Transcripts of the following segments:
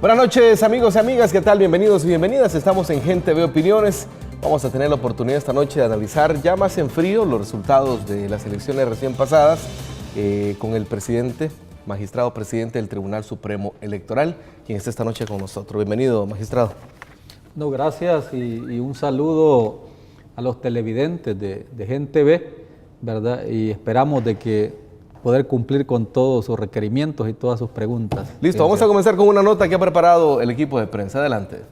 Buenas noches, amigos y amigas, ¿qué tal? Bienvenidos y bienvenidas. Estamos en Gente Ve Opiniones. Vamos a tener la oportunidad esta noche de analizar ya más en frío los resultados de las elecciones recién pasadas con el magistrado presidente del Tribunal Supremo Electoral, quien está esta noche con nosotros. Bienvenido, magistrado. No, gracias y un saludo a los televidentes de Gente Ve, ¿verdad? Y esperamos de que poder cumplir con todos sus requerimientos y todas sus preguntas. Listo, vamos a comenzar con una nota que ha preparado el equipo de prensa. Adelante.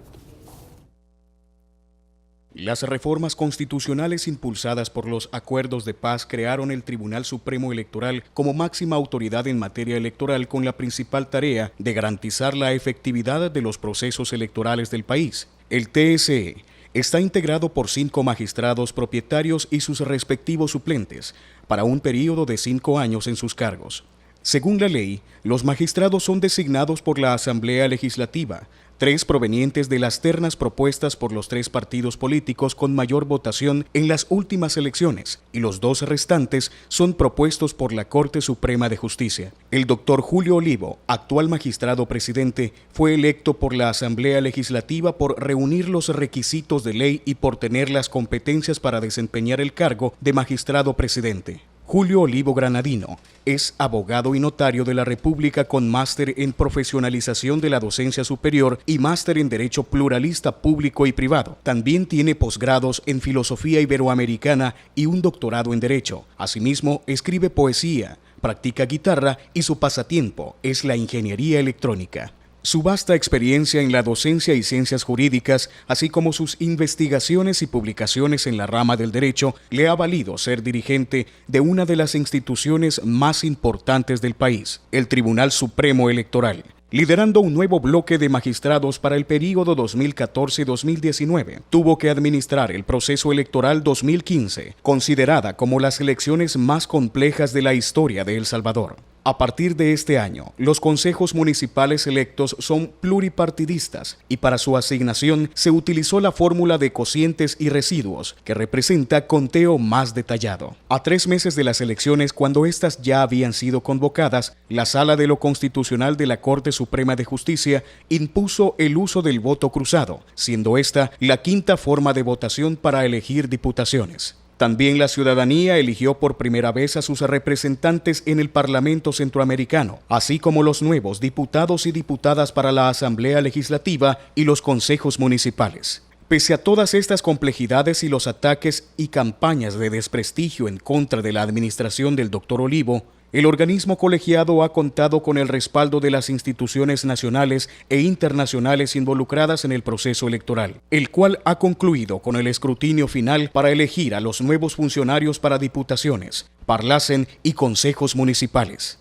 Las reformas constitucionales impulsadas por los acuerdos de paz crearon el Tribunal Supremo Electoral como máxima autoridad en materia electoral, con la principal tarea de garantizar la efectividad de los procesos electorales del país. El TSE está integrado por 5 magistrados propietarios y sus respectivos suplentes, para un período de 5 años en sus cargos. Según la ley, los magistrados son designados por la Asamblea Legislativa, 3 provenientes de las ternas propuestas por los 3 partidos políticos con mayor votación en las últimas elecciones, y los 2 restantes son propuestos por la Corte Suprema de Justicia. El doctor Julio Olivo, actual magistrado presidente, fue electo por la Asamblea Legislativa por reunir los requisitos de ley y por tener las competencias para desempeñar el cargo de magistrado presidente. Julio Olivo Granadino es abogado y notario de la República con máster en profesionalización de la docencia superior y máster en Derecho Pluralista Público y Privado. También tiene posgrados en Filosofía Iberoamericana y un doctorado en Derecho. Asimismo, escribe poesía, practica guitarra y su pasatiempo es la ingeniería electrónica. Su vasta experiencia en la docencia y ciencias jurídicas, así como sus investigaciones y publicaciones en la rama del derecho, le ha valido ser dirigente de una de las instituciones más importantes del país, el Tribunal Supremo Electoral, liderando un nuevo bloque de magistrados para el período 2014-2019. Tuvo que administrar el proceso electoral 2015, considerada como las elecciones más complejas de la historia de El Salvador. A partir de este año, los consejos municipales electos son pluripartidistas y para su asignación se utilizó la fórmula de cocientes y residuos, que representa conteo más detallado. A 3 meses de las elecciones, cuando éstas ya habían sido convocadas, la Sala de lo Constitucional de la Corte Suprema de Justicia impuso el uso del voto cruzado, siendo esta la 5ª forma de votación para elegir diputaciones. También la ciudadanía eligió por primera vez a sus representantes en el Parlamento Centroamericano, así como los nuevos diputados y diputadas para la Asamblea Legislativa y los consejos municipales. Pese a todas estas complejidades y los ataques y campañas de desprestigio en contra de la administración del doctor Olivo, el organismo colegiado ha contado con el respaldo de las instituciones nacionales e internacionales involucradas en el proceso electoral, el cual ha concluido con el escrutinio final para elegir a los nuevos funcionarios para diputaciones, parlacen y consejos municipales.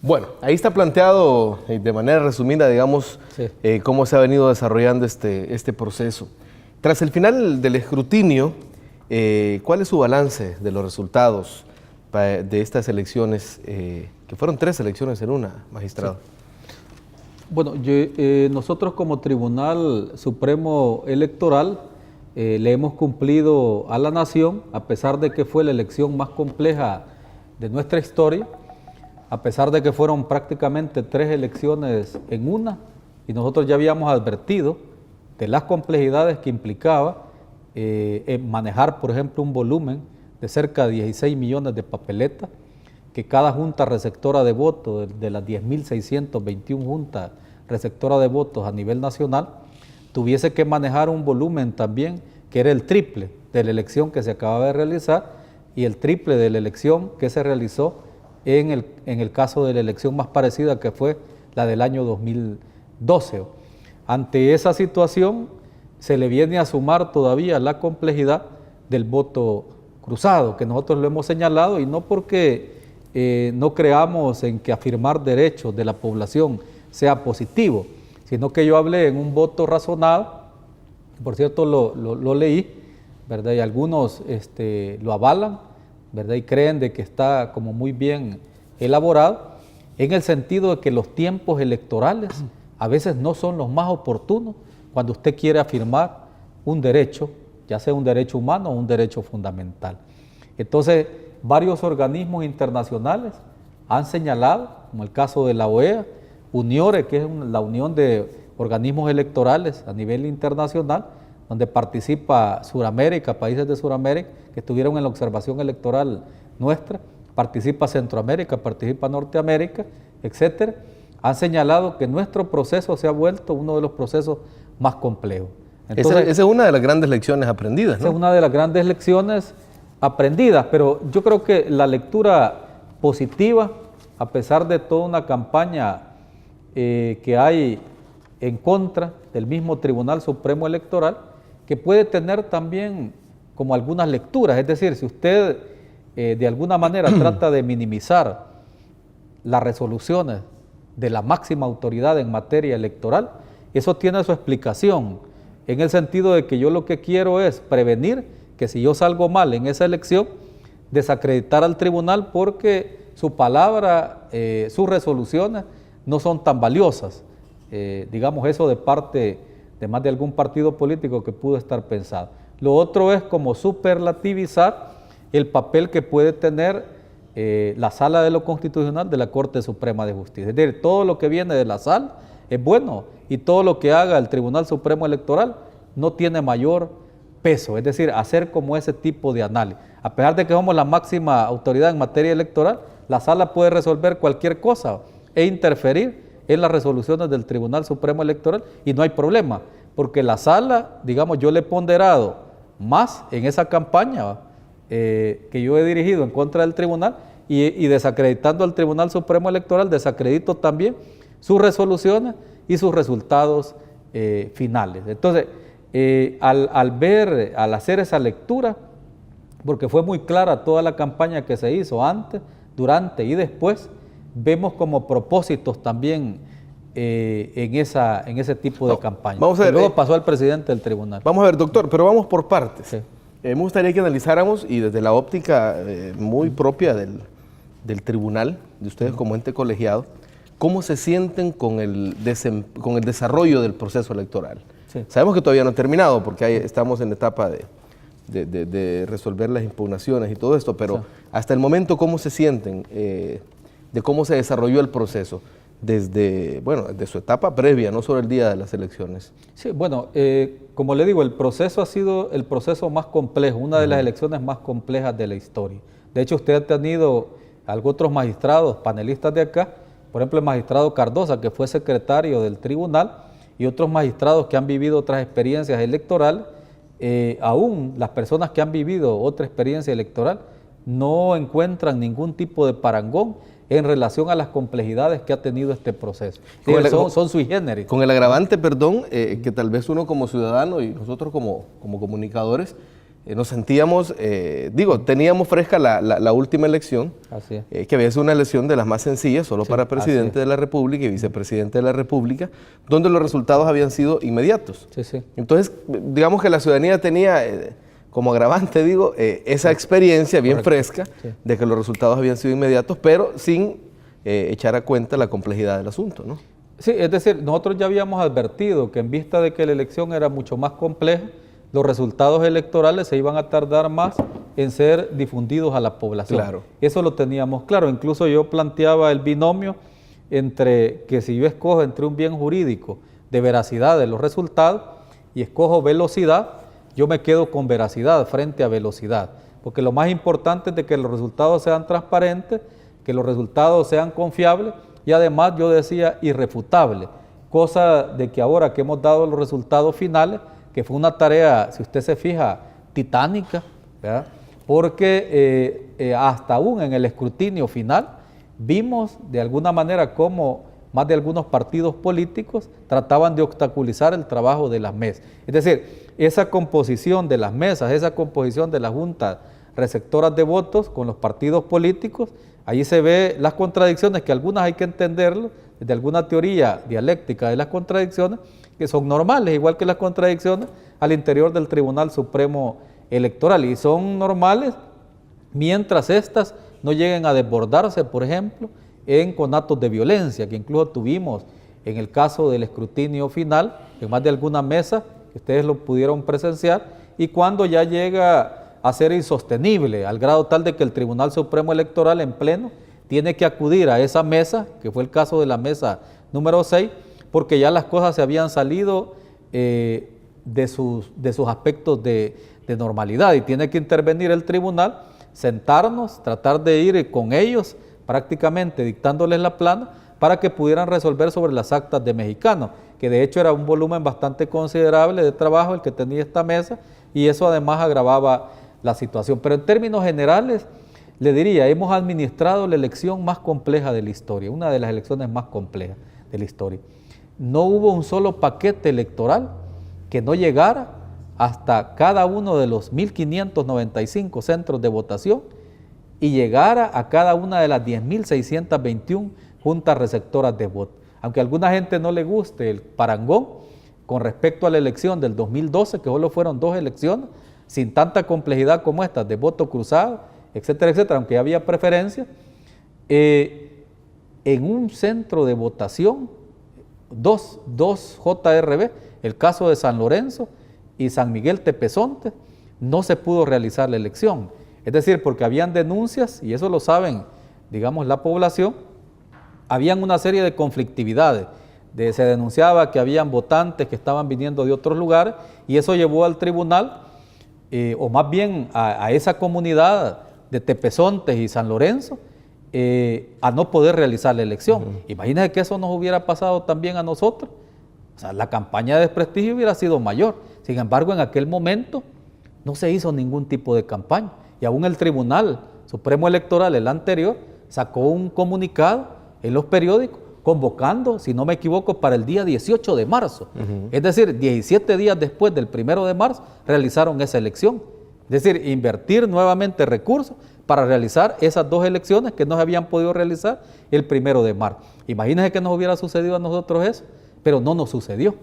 Bueno, ahí está planteado de manera resumida, digamos, cómo se ha venido desarrollando este proceso. Tras el final del escrutinio, ¿cuál es su balance de los resultados de estas elecciones, que fueron 3 elecciones en una, magistrado? Sí. Bueno, nosotros como Tribunal Supremo Electoral le hemos cumplido a la nación, a pesar de que fue la elección más compleja de nuestra historia, a pesar de que fueron prácticamente 3 elecciones en una, y nosotros ya habíamos advertido de las complejidades que implicaba manejar, por ejemplo, un volumen de cerca de 16 millones de papeletas, que cada junta receptora de votos, de las 10.621 juntas receptoras de votos a nivel nacional, tuviese que manejar un volumen también que era el triple de la elección que se acababa de realizar y el triple de la elección que se realizó en el caso de la elección más parecida, que fue la del año 2012. Ante esa situación se le viene a sumar todavía la complejidad del voto cruzado, que nosotros lo hemos señalado, y no porque no creamos en que afirmar derechos de la población sea positivo, sino que yo hablé en un voto razonado, por cierto lo leí, ¿verdad? Y algunos lo avalan, ¿verdad? Y creen de que está como muy bien elaborado, en el sentido de que los tiempos electorales a veces no son los más oportunos cuando usted quiere afirmar un derecho, ya sea un derecho humano o un derecho fundamental. Entonces, varios organismos internacionales han señalado, como el caso de la OEA, UNIORE, que es la unión de organismos electorales a nivel internacional, donde participa Suramérica, países de Suramérica que estuvieron en la observación electoral nuestra, participa Centroamérica, participa Norteamérica, etcétera, han señalado que nuestro proceso se ha vuelto uno de los procesos más complejos. Entonces, esa es una de las grandes lecciones aprendidas, ¿no? Esa es una de las grandes lecciones aprendidas, pero yo creo que la lectura positiva, a pesar de toda una campaña que hay en contra del mismo Tribunal Supremo Electoral, que puede tener también como algunas lecturas, es decir, si usted de alguna manera trata de minimizar las resoluciones de la máxima autoridad en materia electoral, eso tiene su explicación, en el sentido de que yo lo que quiero es prevenir que si yo salgo mal en esa elección, desacreditar al tribunal porque su palabra, sus resoluciones no son tan valiosas, digamos eso de parte de más de algún partido político que pudo estar pensado. Lo otro es como superlativizar el papel que puede tener la Sala de lo Constitucional de la Corte Suprema de Justicia. Es decir, todo lo que viene de la sala es bueno y todo lo que haga el Tribunal Supremo Electoral no tiene mayor peso. Es decir, hacer como ese tipo de análisis. A pesar de que somos la máxima autoridad en materia electoral, la sala puede resolver cualquier cosa e interferir en las resoluciones del Tribunal Supremo Electoral y no hay problema, porque la sala, digamos, yo le he ponderado más en esa campaña que yo he dirigido en contra del tribunal y desacreditando al Tribunal Supremo Electoral, desacredito también sus resoluciones y sus resultados finales. Entonces, al hacer esa lectura, porque fue muy clara toda la campaña que se hizo antes, durante y después, vemos como propósitos también en ese tipo de campaña. Vamos a ver, luego pasó al presidente del tribunal. Vamos a ver, doctor, pero vamos por partes. Sí. Me gustaría que analizáramos, y desde la óptica muy propia del tribunal, de ustedes como ente colegiado, cómo se sienten con el desarrollo del proceso electoral. Sí. Sabemos que todavía no ha terminado, porque estamos en la etapa de resolver las impugnaciones y todo esto, pero sí, hasta el momento, ¿cómo se sienten de cómo se desarrolló el proceso desde su etapa previa, no solo el día de las elecciones? Sí, bueno, como le digo, el proceso ha sido el proceso más complejo, una de las elecciones más complejas de la historia. De hecho, usted ha tenido otros magistrados, panelistas de acá, por ejemplo, el magistrado Cardosa, que fue secretario del tribunal, y otros magistrados que han vivido otras experiencias electorales, aún las personas que han vivido otra experiencia electoral no encuentran ningún tipo de parangón en relación a las complejidades que ha tenido este proceso. Son sui generis. Con el agravante, perdón, que tal vez uno como ciudadano y nosotros como comunicadores nos sentíamos, teníamos fresca la última elección, así es, que había sido una elección de las más sencillas, solo para presidente de la República y vicepresidente de la República, donde los resultados habían sido inmediatos. Sí, sí. Entonces, digamos que la ciudadanía tenía, como agravante, esa experiencia bien fresca de que los resultados habían sido inmediatos, pero sin echar a cuenta la complejidad del asunto, ¿no? Sí, es decir, nosotros ya habíamos advertido que en vista de que la elección era mucho más compleja, los resultados electorales se iban a tardar más en ser difundidos a la población. Claro. Eso lo teníamos claro. Incluso yo planteaba el binomio entre que si yo escojo entre un bien jurídico de veracidad de los resultados y escojo velocidad, yo me quedo con veracidad frente a velocidad. Porque lo más importante es de que los resultados sean transparentes, que los resultados sean confiables y además, yo decía, irrefutables. Cosa de que ahora que hemos dado los resultados finales, que fue una tarea, si usted se fija, titánica, ¿verdad? Porque hasta aún en el escrutinio final vimos de alguna manera cómo más de algunos partidos políticos trataban de obstaculizar el trabajo de las mesas. Es decir, esa composición de las mesas, esa composición de las juntas receptoras de votos con los partidos políticos, ahí se ve las contradicciones, que algunas hay que entenderlo desde alguna teoría dialéctica de las contradicciones, que son normales, igual que las contradicciones al interior del Tribunal Supremo Electoral, y son normales mientras estas no lleguen a desbordarse, por ejemplo, en conatos de violencia, que incluso tuvimos en el caso del escrutinio final, en más de alguna mesa, que ustedes lo pudieron presenciar, y cuando ya llega a ser insostenible, al grado tal de que el Tribunal Supremo Electoral en pleno tiene que acudir a esa mesa, que fue el caso de la mesa número 6, porque ya las cosas se habían salido de sus aspectos de normalidad, y tiene que intervenir el tribunal, sentarnos, tratar de ir con ellos prácticamente dictándoles la plana para que pudieran resolver sobre las actas de Mexicano, que de hecho era un volumen bastante considerable de trabajo el que tenía esta mesa, y eso además agravaba la situación. Pero en términos generales, le diría, hemos administrado la elección más compleja de la historia, una de las elecciones más complejas de la historia. No hubo un solo paquete electoral que no llegara hasta cada uno de los 1.595 centros de votación y llegara a cada una de las 10.621 juntas receptoras de voto. Aunque a alguna gente no le guste el parangón con respecto a la elección del 2012, que solo fueron 2 elecciones, sin tanta complejidad como estas, de voto cruzado, etcétera, etcétera, aunque había preferencia, en un centro de votación, dos JRB, el caso de San Lorenzo y San Miguel Tepezonte, no se pudo realizar la elección. Es decir, porque habían denuncias, y eso lo saben, digamos, la población, habían una serie de conflictividades. Se denunciaba que habían votantes que estaban viniendo de otros lugares, y eso llevó al tribunal, o más bien a esa comunidad de Tepezontes y San Lorenzo, a no poder realizar la elección. Imagínense que eso nos hubiera pasado también a nosotros. O sea, la campaña de desprestigio hubiera sido mayor. Sin embargo, en aquel momento no se hizo ningún tipo de campaña. Y aún el Tribunal Supremo Electoral, el anterior, sacó un comunicado en los periódicos convocando, si no me equivoco, para el día 18 de marzo. Es decir, 17 días después del 1 de marzo, realizaron esa elección. Es decir, invertir nuevamente recursos para realizar esas 2 elecciones que no se habían podido realizar el 1 de marzo. Imagínense que nos hubiera sucedido a nosotros eso, pero no nos sucedió.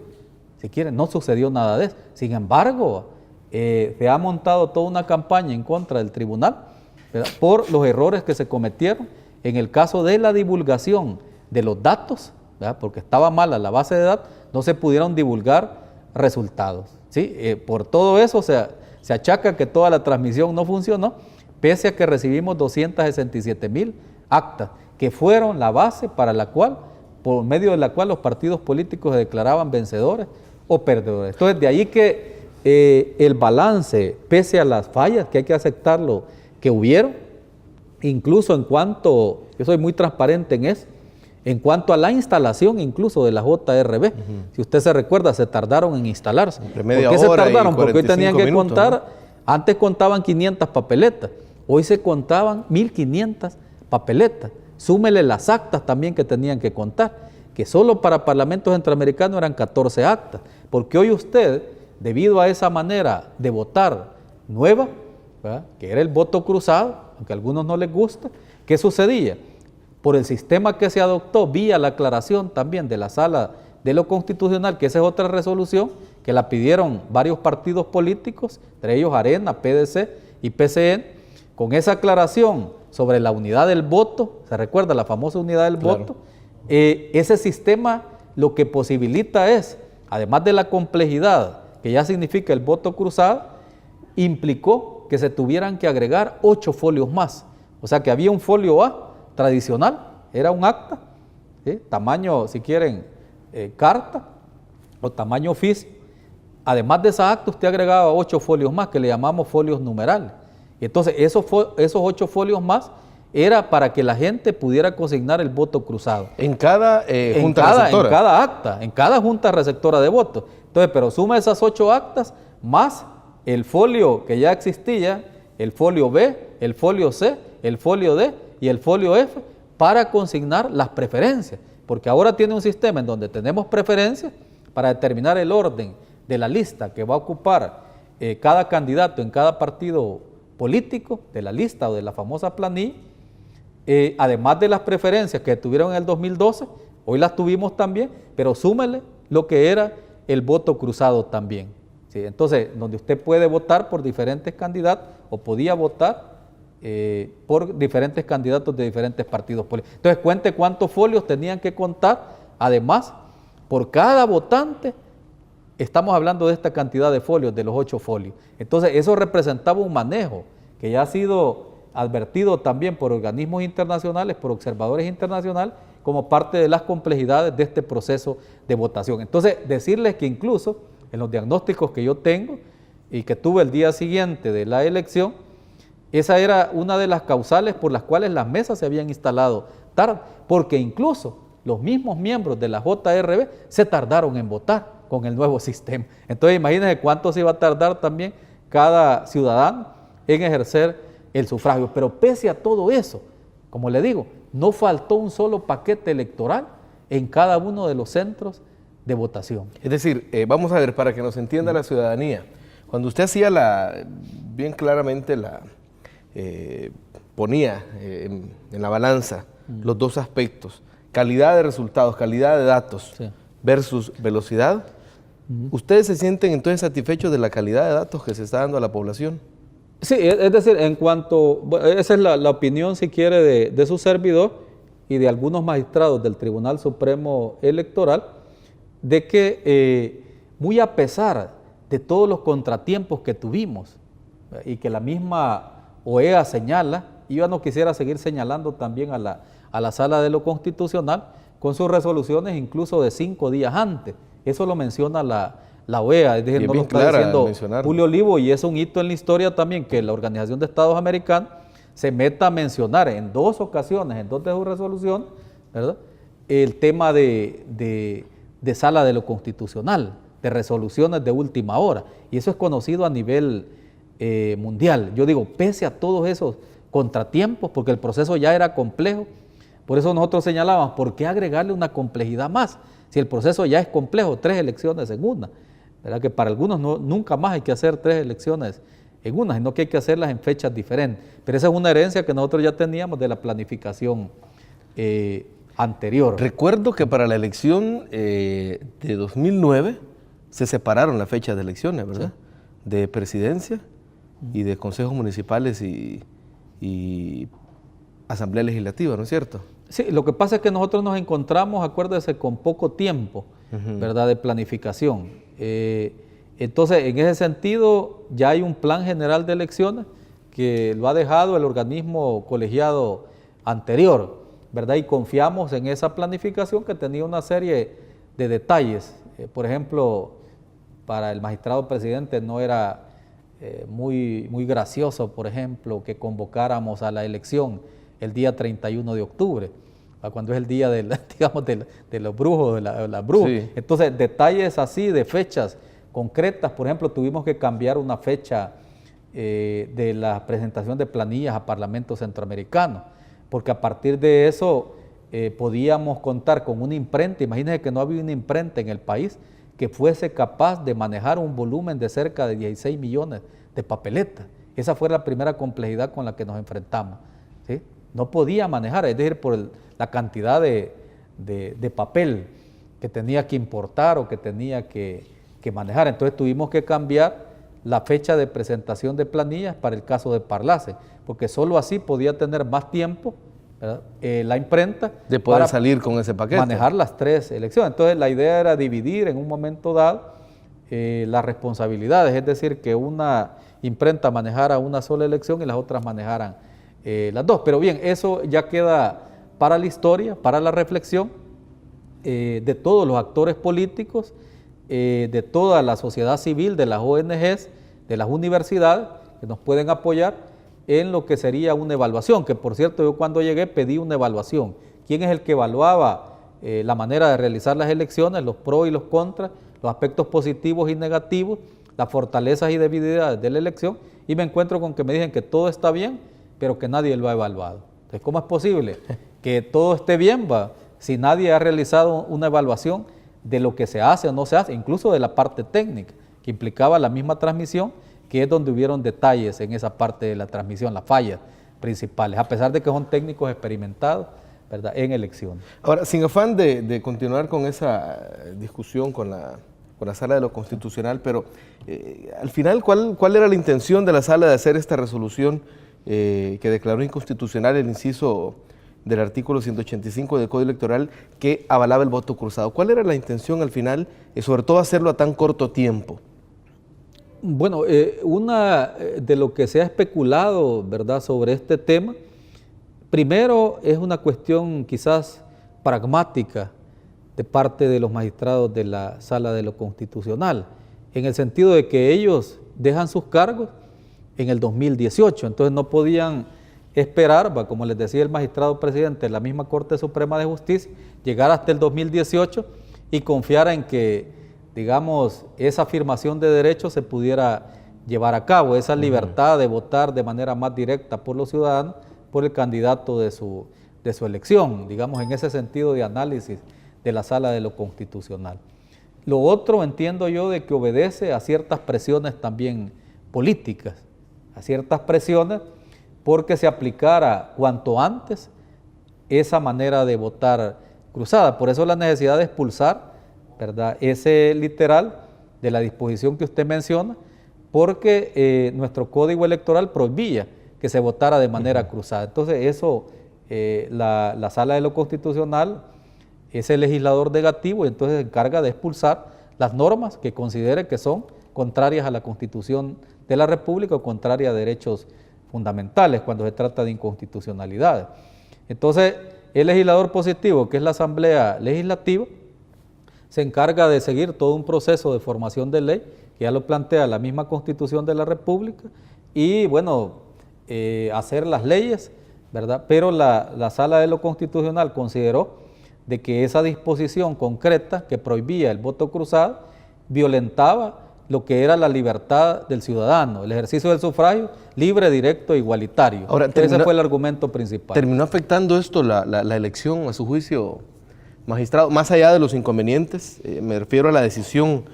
Si quieren, no sucedió nada de eso. Sin embargo, se ha montado toda una campaña en contra del tribunal, ¿verdad?, por los errores que se cometieron en el caso de la divulgación de los datos, ¿verdad?, porque estaba mala la base de datos, no se pudieron divulgar resultados, ¿sí? Por todo eso se achaca que toda la transmisión no funcionó, pese a que recibimos 267,000 actas, que fueron la base para la cual, por medio de la cual los partidos políticos se declaraban vencedores o perdedores. Entonces, de ahí que el balance, pese a las fallas, que hay que aceptarlo, que hubieron, incluso en cuanto, yo soy muy transparente en eso, en cuanto a la instalación incluso de la JRB, si usted se recuerda, se tardaron en instalarse. ¿Por qué se tardaron? Porque hoy tenían que contar, ¿no? Antes contaban 500 papeletas, hoy se contaban 1.500 papeletas. Súmele las actas también que tenían que contar, que solo para parlamentos centroamericanos eran 14 actas, porque hoy usted, debido a esa manera de votar nueva, ¿verdad?, que era el voto cruzado, aunque a algunos no les gusta, ¿qué sucedía? Por el sistema que se adoptó vía la aclaración también de la Sala de lo Constitucional, que esa es otra resolución que la pidieron varios partidos políticos, entre ellos Arena, PDC y PCN, con esa aclaración sobre la unidad del voto, se recuerda la famosa unidad del voto, ese sistema lo que posibilita es, además de la complejidad que ya significa el voto cruzado, implicó que se tuvieran que agregar 8 folios más. O sea que había un folio A tradicional, era un acta, ¿sí?, tamaño, si quieren, carta o tamaño físico. Además de esa acta, usted agregaba 8 folios más, que le llamamos folios numerales. Y entonces esos 8 folios más era para que la gente pudiera consignar el voto cruzado. En cada junta receptora. En cada acta, en cada junta receptora de votos. Entonces, pero suma esas 8 actas más el folio que ya existía, el folio B, el folio C, el folio D y el folio F, para consignar las preferencias. Porque ahora tiene un sistema en donde tenemos preferencias para determinar el orden de la lista que va a ocupar cada candidato en cada partido político, de la lista o de la famosa planilla, además de las preferencias que tuvieron en el 2012, hoy las tuvimos también, pero súmele lo que era el voto cruzado también. ¿Sí? Entonces, donde usted puede votar por diferentes candidatos o podía votar por diferentes candidatos de diferentes partidos políticos. Entonces, cuente cuántos folios tenían que contar, además, por cada votante. Estamos hablando de esta cantidad de folios, de los 8 folios. Entonces, eso representaba un manejo que ya ha sido advertido también por organismos internacionales, por observadores internacionales, como parte de las complejidades de este proceso de votación. Entonces, decirles que incluso en los diagnósticos que yo tengo y que tuve el día siguiente de la elección, esa era una de las causales por las cuales las mesas se habían instalado tarde, porque incluso los mismos miembros de la JRB se tardaron en votar con el nuevo sistema. Entonces, imagínense cuánto se iba a tardar también cada ciudadano en ejercer el sufragio. Pero pese a todo eso, como le digo, no faltó un solo paquete electoral en cada uno de los centros de votación. Es decir, vamos a ver, para que nos entienda la ciudadanía, cuando usted hacía bien claramente ponía en la balanza los dos aspectos, calidad de resultados, calidad de datos versus velocidad, ¿ustedes se sienten entonces satisfechos de la calidad de datos que se está dando a la población? Sí, es decir, en cuanto, bueno, esa es la opinión, si quiere, de su servidor y de algunos magistrados del Tribunal Supremo Electoral, de que muy a pesar de todos los contratiempos que tuvimos y que la misma OEA señala, y yo no quisiera seguir señalando también a la Sala de lo Constitucional con sus resoluciones incluso de 5 días antes. Eso lo menciona la OEA, es decir, no lo está diciendo Julio Olivo, y es un hito en la historia también que la Organización de Estados Americanos se meta a mencionar en 2 ocasiones, en 2 de sus resoluciones, ¿verdad?, el tema de Sala de lo Constitucional, de resoluciones de última hora, y eso es conocido a nivel mundial. Yo digo, pese a todos esos contratiempos, porque el proceso ya era complejo, por eso nosotros señalábamos, ¿por qué agregarle una complejidad más? Si el proceso ya es complejo, 3 elecciones en una, ¿verdad? Que para algunos nunca más hay que hacer 3 elecciones en una, sino que hay que hacerlas en fechas diferentes. Pero esa es una herencia que nosotros ya teníamos de la planificación anterior. Recuerdo que para la elección de 2009 se separaron las fechas de elecciones, ¿verdad? Sí. De presidencia y de consejos municipales y asamblea legislativa, ¿no es cierto? Sí, lo que pasa es que nosotros nos encontramos, acuérdese, con poco tiempo, ¿verdad?, de planificación. Entonces, en ese sentido, ya hay un plan general de elecciones que lo ha dejado el organismo colegiado anterior, ¿verdad? Y confiamos en esa planificación que tenía una serie de detalles. Por ejemplo, para el magistrado presidente no era muy gracioso, por ejemplo, que convocáramos a la elección el día 31 de octubre, cuando es el día digamos, de los brujos, de la bruja. Sí. Entonces, detalles así de fechas concretas, por ejemplo, tuvimos que cambiar una fecha de la presentación de planillas a Parlamento Centroamericano, porque a partir de eso podíamos contar con una imprenta. Imagínense que no había una imprenta en el país que fuese capaz de manejar un volumen de cerca de 16 millones de papeletas. Esa fue la primera complejidad con la que nos enfrentamos, ¿sí? No podía manejar, es decir, por la cantidad de papel que tenía que importar o que tenía que manejar. Entonces tuvimos que cambiar la fecha de presentación de planillas para el caso de Parlace, porque solo así podía tener más tiempo, ¿verdad?, la imprenta de poder para salir con ese paquete, manejar las 3 elecciones. Entonces la idea era dividir en un momento dado las responsabilidades, es decir, que una imprenta manejara una sola elección y las otras manejaran las 2. Pero bien, eso ya queda para la historia, para la reflexión de todos los actores políticos, de toda la sociedad civil, de las ONGs, de las universidades, que nos pueden apoyar en lo que sería una evaluación, que por cierto yo cuando llegué pedí una evaluación. ¿Quién es el que evaluaba la manera de realizar las elecciones, los pros y los contras, los aspectos positivos y negativos, las fortalezas y debilidades de la elección? Y me encuentro con que me dicen que todo está bien, pero que nadie lo ha evaluado. Entonces, ¿cómo es posible que todo esté bien si nadie ha realizado una evaluación de lo que se hace o no se hace, incluso de la parte técnica, que implicaba la misma transmisión, que es donde hubieron detalles en esa parte de la transmisión, las fallas principales, a pesar de que son técnicos experimentados, ¿verdad?, en elecciones. Ahora, sin afán de continuar con esa discusión con la Sala de lo Constitucional, pero al final, ¿cuál era la intención de la Sala de hacer esta resolución que declaró inconstitucional el inciso del artículo 185 del Código Electoral que avalaba el voto cruzado? ¿Cuál era la intención al final, sobre todo hacerlo a tan corto tiempo? Bueno, una de lo que se ha especulado, ¿verdad?, sobre este tema, primero es una cuestión quizás pragmática de parte de los magistrados de la Sala de lo Constitucional, en el sentido de que ellos dejan sus cargos en el 2018, entonces no podían esperar, como les decía el magistrado presidente de la misma Corte Suprema de Justicia, llegar hasta el 2018 y confiar en que, digamos, esa afirmación de derechos se pudiera llevar a cabo, esa libertad de votar de manera más directa por los ciudadanos, por el candidato de su elección, digamos, en ese sentido de análisis de la Sala de lo Constitucional. Lo otro entiendo yo de que obedece a ciertas presiones también políticas, a ciertas presiones porque se aplicara cuanto antes esa manera de votar cruzada. Por eso la necesidad de expulsar, ¿verdad?, ese literal de la disposición que usted menciona, porque nuestro código electoral prohibía que se votara de manera cruzada. Entonces eso, la Sala de lo Constitucional es el legislador negativo y entonces se encarga de expulsar las normas que considere que son contrarias a la Constitución de la República o contrarias a derechos fundamentales cuando se trata de inconstitucionalidades. Entonces, el legislador positivo, que es la Asamblea Legislativa, se encarga de seguir todo un proceso de formación de ley, que ya lo plantea la misma Constitución de la República, y bueno, hacer las leyes, ¿verdad? Pero la Sala de lo Constitucional consideró de que esa disposición concreta que prohibía el voto cruzado violentaba lo que era la libertad del ciudadano, el ejercicio del sufragio libre, directo e igualitario. Ahora, ese fue el argumento principal. ¿Terminó afectando esto la elección, a su juicio, magistrado? Más allá de los inconvenientes, me refiero a la decisión,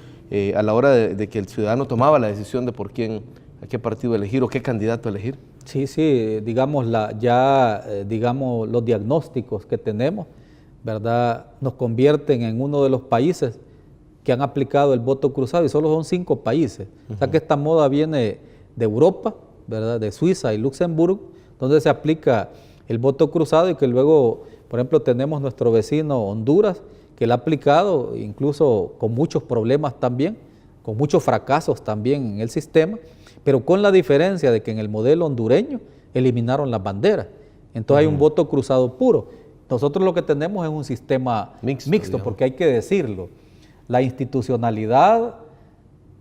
a la hora de que el ciudadano tomaba la decisión de por quién, a qué partido elegir o qué candidato elegir. Sí, digamos, digamos, los diagnósticos que tenemos, ¿verdad?, nos convierten en uno de los países que han aplicado el voto cruzado y solo son 5 países. O sea que esta moda viene de Europa, ¿verdad?, de Suiza y Luxemburgo, donde se aplica el voto cruzado y que luego, por ejemplo, tenemos nuestro vecino Honduras, que lo ha aplicado incluso con muchos problemas también, con muchos fracasos también en el sistema, pero con la diferencia de que en el modelo hondureño eliminaron las banderas. Entonces hay un voto cruzado puro. Nosotros lo que tenemos es un sistema mixto porque hay que decirlo. La institucionalidad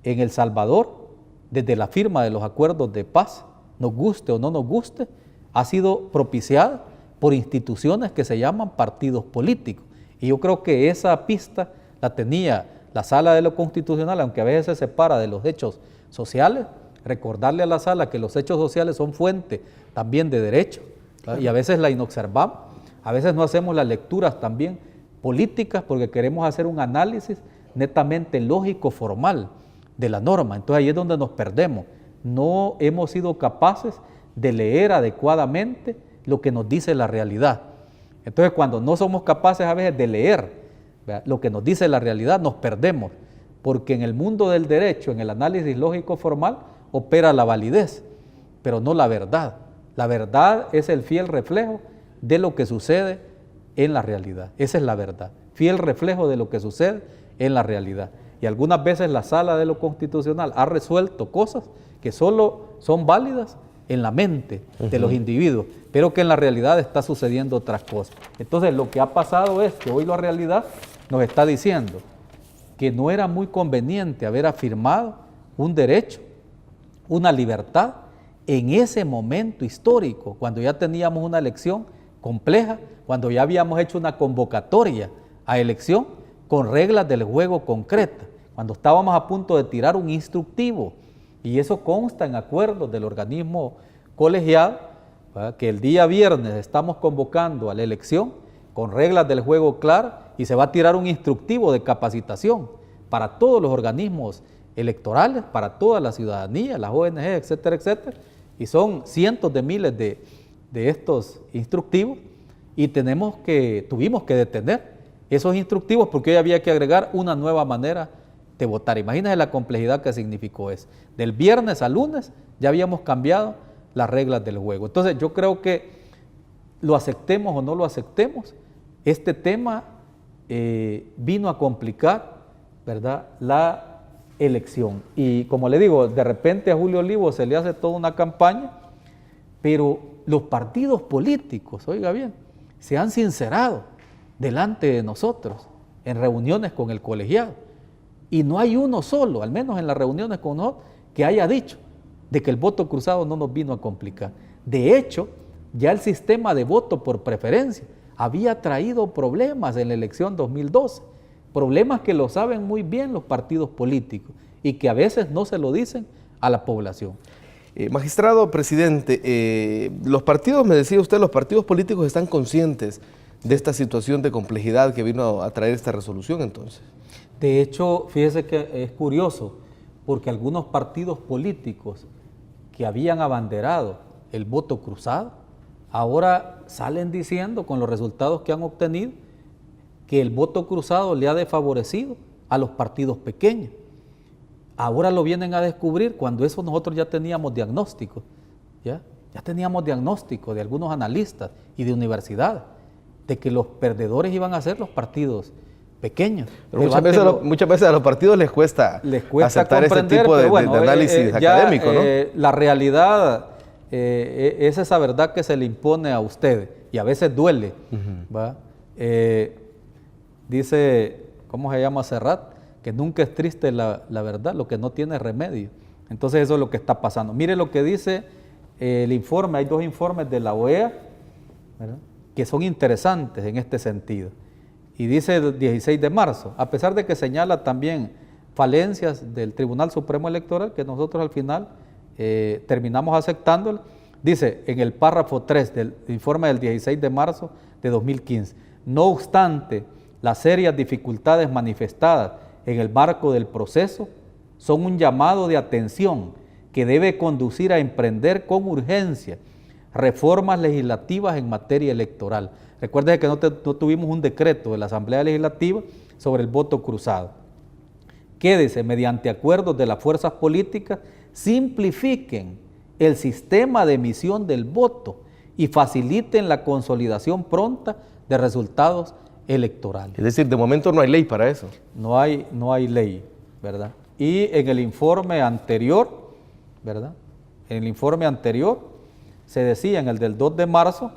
en El Salvador, desde la firma de los acuerdos de paz, nos guste o no nos guste, ha sido propiciada por instituciones que se llaman partidos políticos. Y yo creo que esa pista la tenía la Sala de lo Constitucional, aunque a veces se separa de los hechos sociales, recordarle a la Sala que los hechos sociales son fuente también de derecho, claro, y a veces la inobservamos, a veces no hacemos las lecturas también políticas porque queremos hacer un análisis netamente lógico, formal de la norma. Entonces ahí es donde nos perdemos. No hemos sido capaces de leer adecuadamente lo que nos dice la realidad. Entonces cuando no somos capaces a veces de leer, ¿verdad?, lo que nos dice la realidad, nos perdemos, porque en el mundo del derecho, en el análisis lógico formal, opera la validez, pero no la verdad. La verdad es el fiel reflejo de lo que sucede en la realidad. Esa es la verdad, fiel reflejo de lo que sucede en la realidad. Y algunas veces la Sala de lo Constitucional ha resuelto cosas que solo son válidas en la mente de los individuos, pero que en la realidad está sucediendo otras cosas. Entonces lo que ha pasado es que hoy la realidad nos está diciendo que no era muy conveniente haber afirmado un derecho, una libertad en ese momento histórico, cuando ya teníamos una elección compleja, cuando ya habíamos hecho una convocatoria a elección con reglas del juego concretas, cuando estábamos a punto de tirar un instructivo, y eso consta en acuerdos del organismo colegiado, ¿verdad?, que el día viernes estamos convocando a la elección con reglas del juego claras y se va a tirar un instructivo de capacitación para todos los organismos electorales, para toda la ciudadanía, las ONG, etcétera, etcétera, y son cientos de miles de estos instructivos y tuvimos que detener esos instructivos porque hoy había que agregar una nueva manera de votar. Imagínense la complejidad que significó eso. Del viernes al lunes ya habíamos cambiado las reglas del juego. Entonces yo creo que lo aceptemos o no lo aceptemos, este tema vino a complicar, ¿verdad?, la elección. Y como le digo, de repente a Julio Olivo se le hace toda una campaña, pero los partidos políticos, oiga bien, se han sincerado delante de nosotros, en reuniones con el colegiado. Y no hay uno solo, al menos en las reuniones con nosotros, que haya dicho de que el voto cruzado no nos vino a complicar. De hecho, ya el sistema de voto por preferencia había traído problemas en la elección 2012, problemas que lo saben muy bien los partidos políticos y que a veces no se lo dicen a la población. Magistrado presidente, los partidos, me decía usted, los partidos políticos están conscientes de esta situación de complejidad que vino a traer esta resolución entonces. De hecho, fíjese que es curioso, porque algunos partidos políticos que habían abanderado el voto cruzado, ahora salen diciendo con los resultados que han obtenido que el voto cruzado le ha desfavorecido a los partidos pequeños. Ahora lo vienen a descubrir cuando eso nosotros ya teníamos diagnóstico, ya teníamos diagnóstico de algunos analistas y de universidades, de que los perdedores iban a ser los partidos pequeños. Pero muchas veces a los partidos les cuesta aceptar este tipo de análisis académico, ¿no? La realidad es esa verdad que se le impone a ustedes y a veces duele. ¿Va? Dice, ¿cómo se llama Serrat? Que nunca es triste la verdad, lo que no tiene remedio. Entonces eso es lo que está pasando. Mire lo que dice el informe, hay 2 informes de la OEA, ¿verdad?, que son interesantes en este sentido. Y dice el 16 de marzo, a pesar de que señala también falencias del Tribunal Supremo Electoral, que nosotros al final terminamos aceptándolo, dice en el párrafo 3 del informe del 16 de marzo de 2015, no obstante las serias dificultades manifestadas en el marco del proceso, son un llamado de atención que debe conducir a emprender con urgencia reformas legislativas en materia electoral. Recuerden que no tuvimos un decreto de la Asamblea Legislativa sobre el voto cruzado. Quédese mediante acuerdos de las fuerzas políticas, simplifiquen el sistema de emisión del voto y faciliten la consolidación pronta de resultados electorales. Es decir, de momento no hay ley para eso. No hay ley, ¿verdad? Y en el informe anterior, ¿verdad? En el informe anterior se decía, en el del 2 de marzo,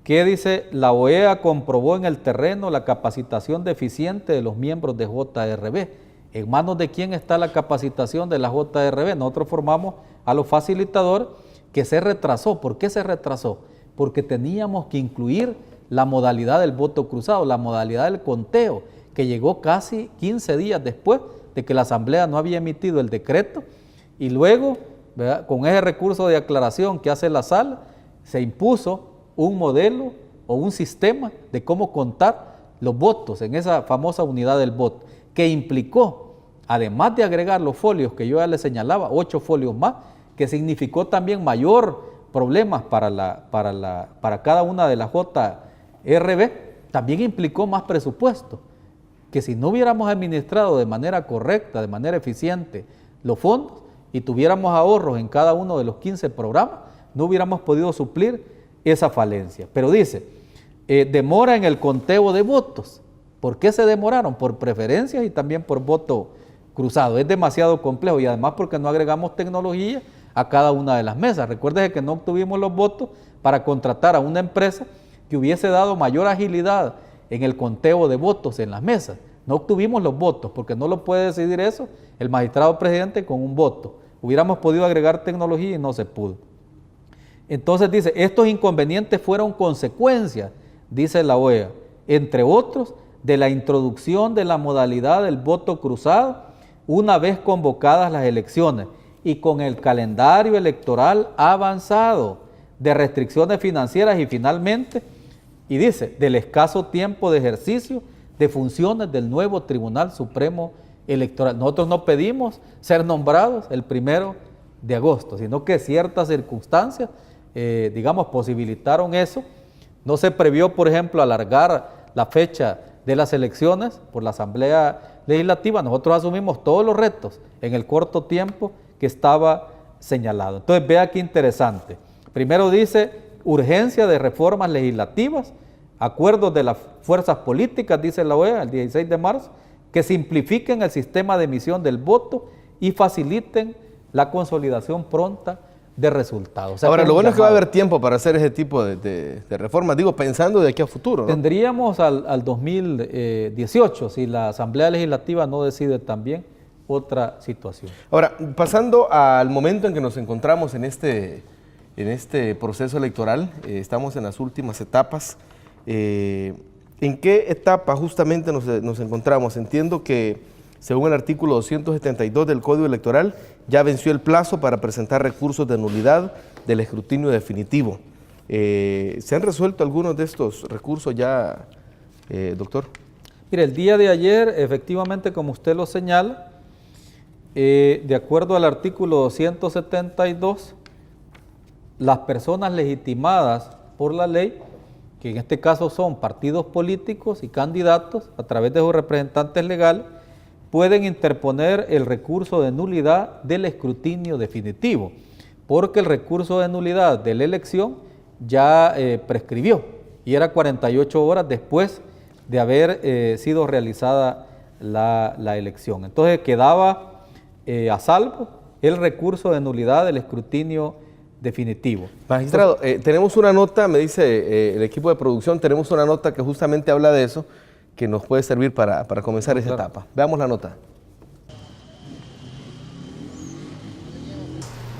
que dice, la OEA comprobó en el terreno la capacitación deficiente de los miembros de JRB. ¿En manos de quién está la capacitación de la JRB? Nosotros formamos a los facilitadores, que se retrasó. ¿Por qué se retrasó? Porque teníamos que incluir la modalidad del voto cruzado, la modalidad del conteo, que llegó casi 15 días después de que la Asamblea no había emitido el decreto, y luego, ¿verdad?, con ese recurso de aclaración que hace la sala, se impuso un modelo o un sistema de cómo contar los votos en esa famosa unidad del voto, que implicó, además de agregar los folios que yo ya les señalaba, 8 folios más, que significó también mayor problemas para cada una de las JRB, también implicó más presupuesto, que si no hubiéramos administrado de manera correcta, de manera eficiente los fondos y tuviéramos ahorros en cada uno de los 15 programas, no hubiéramos podido suplir esa falencia. Pero dice, demora en el conteo de votos. ¿Por qué se demoraron? Por preferencias y también por voto cruzado. Es demasiado complejo y además porque no agregamos tecnología a cada una de las mesas. Recuerden que no obtuvimos los votos para contratar a una empresa que hubiese dado mayor agilidad en el conteo de votos en las mesas. No obtuvimos los votos porque no lo puede decidir eso el magistrado presidente con un voto. Hubiéramos podido agregar tecnología y no se pudo. Entonces dice, estos inconvenientes fueron consecuencias, dice la OEA, entre otros, de la introducción de la modalidad del voto cruzado una vez convocadas las elecciones y con el calendario electoral avanzado, de restricciones financieras y finalmente, y dice, del escaso tiempo de ejercicio de funciones del nuevo Tribunal Supremo Electoral. Nosotros no pedimos ser nombrados el 1 de agosto, sino que ciertas circunstancias, digamos, posibilitaron eso. No se previó, por ejemplo, alargar la fecha de las elecciones por la Asamblea Legislativa. Nosotros asumimos todos los retos en el corto tiempo que estaba señalado. Entonces, vea qué interesante. Primero dice, urgencia de reformas legislativas, acuerdos de las fuerzas políticas, dice la OEA, el 16 de marzo, que simplifiquen el sistema de emisión del voto y faciliten la consolidación pronta de resultados. O sea, Ahora, que lo bueno es que va a llamado. haber tiempo para hacer ese tipo de reformas, digo, pensando de aquí a futuro, ¿no? Tendríamos al 2018, si la Asamblea Legislativa no decide también otra situación. Ahora, pasando al momento en que nos encontramos en este proceso electoral, estamos en las últimas etapas. ¿En qué etapa justamente nos encontramos? Entiendo que, según el artículo 272 del Código Electoral, ya venció el plazo para presentar recursos de nulidad del escrutinio definitivo. ¿Se han resuelto algunos de estos recursos ya, doctor? Mire, el día de ayer, efectivamente, como usted lo señala, de acuerdo al artículo 272, las personas legitimadas por la ley, que en este caso son partidos políticos y candidatos, a través de sus representantes legales, pueden interponer el recurso de nulidad del escrutinio definitivo, porque el recurso de nulidad de la elección ya prescribió, y era 48 horas después de haber sido realizada la elección. Entonces quedaba a salvo el recurso de nulidad del escrutinio definitivo. Magistrado, tenemos una nota, me dice el equipo de producción, tenemos una nota que justamente habla de eso, que nos puede servir para comenzar esa etapa. Veamos la nota.